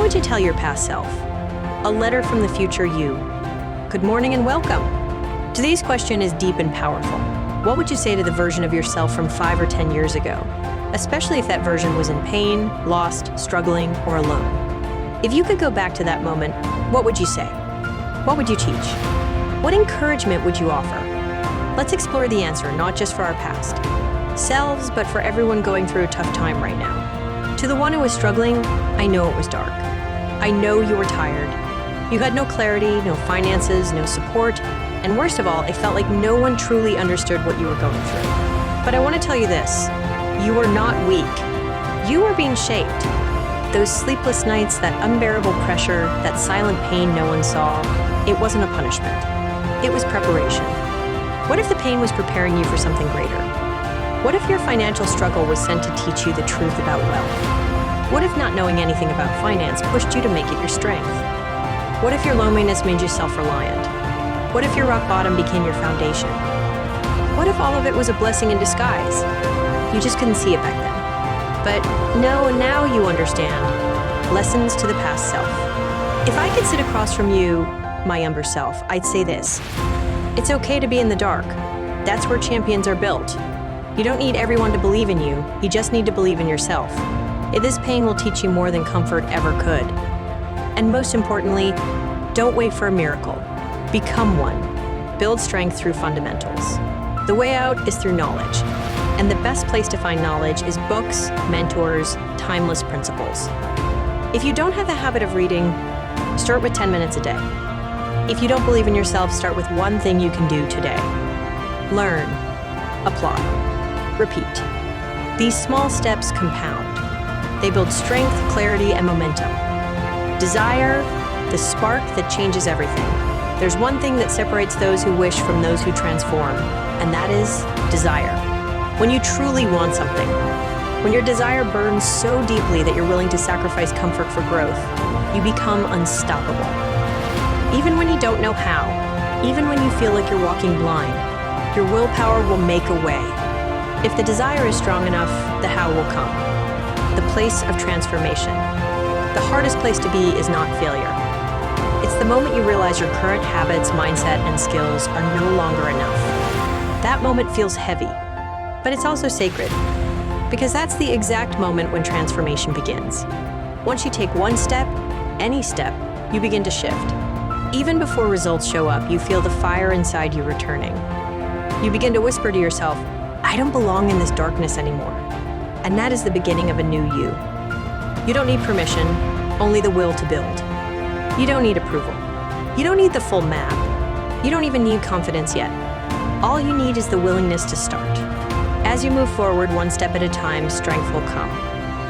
would you tell your past self? A letter from the future you. Good morning and welcome. Today's question is deep and powerful. What would you say to the version of yourself from 5 or 10 years ago? Especially if that version was in pain, lost, struggling, or alone. If you could go back to that moment, what would you say? What would you teach? What encouragement would you offer? Let's explore the answer, not just for our past selves, but for everyone going through a tough time right now. To the one who was struggling, I know it was dark. I know you were tired. You had no clarity, no finances, no support, and worst of all, it felt like no one truly understood what you were going through. But I want to tell you this, you were not weak. You were being shaped. Those sleepless nights, that unbearable pressure, that silent pain no one saw, it wasn't a punishment. It was preparation. What if the pain was preparing you for something greater? What if your financial struggle was sent to teach you the truth about wealth? What if not knowing anything about finance pushed you to make it your strength? What if your loneliness made you self-reliant? What if your rock bottom became your foundation? What if all of it was a blessing in disguise? You just couldn't see it back then. But no, now you understand. Lessons to the past self. If I could sit across from you, my younger self, I'd say this. It's okay to be in the dark. That's where champions are built. You don't need everyone to believe in you. You just need to believe in yourself. This pain will teach you more than comfort ever could. And most importantly, don't wait for a miracle. Become one. Build strength through fundamentals. The way out is through knowledge. And the best place to find knowledge is books, mentors, timeless principles. If you don't have the habit of reading, start with 10 minutes a day. If you don't believe in yourself, start with one thing you can do today. Learn, apply, repeat. These small steps compound. They build strength, clarity, and momentum. Desire, the spark that changes everything. There's one thing that separates those who wish from those who transform, and that is desire. When you truly want something, when your desire burns so deeply that you're willing to sacrifice comfort for growth, you become unstoppable. Even when you don't know how, even when you feel like you're walking blind, your willpower will make a way. If the desire is strong enough, the how will come. The place of transformation. The hardest place to be is not failure. It's the moment you realize your current habits, mindset, and skills are no longer enough. That moment feels heavy, but it's also sacred, because that's the exact moment when transformation begins. Once you take one step, any step, you begin to shift. Even before results show up, you feel the fire inside you returning. You begin to whisper to yourself, I don't belong in this darkness anymore. And that is the beginning of a new you. You don't need permission, only the will to build. You don't need approval. You don't need the full map. You don't even need confidence yet. All you need is the willingness to start. As you move forward one step at a time, strength will come.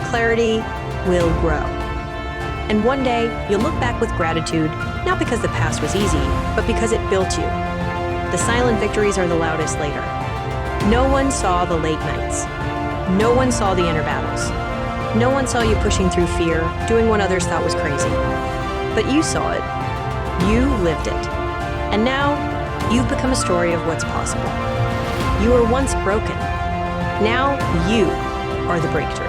Clarity will grow. And one day, you'll look back with gratitude, not because the past was easy, but because it built you. The silent victories are the loudest later. No one saw the late nights. No one saw the inner battles. No one saw you pushing through fear, doing what others thought was crazy. But you saw it. You lived it. And now, you've become a story of what's possible. You were once broken. Now, you are the breakthrough.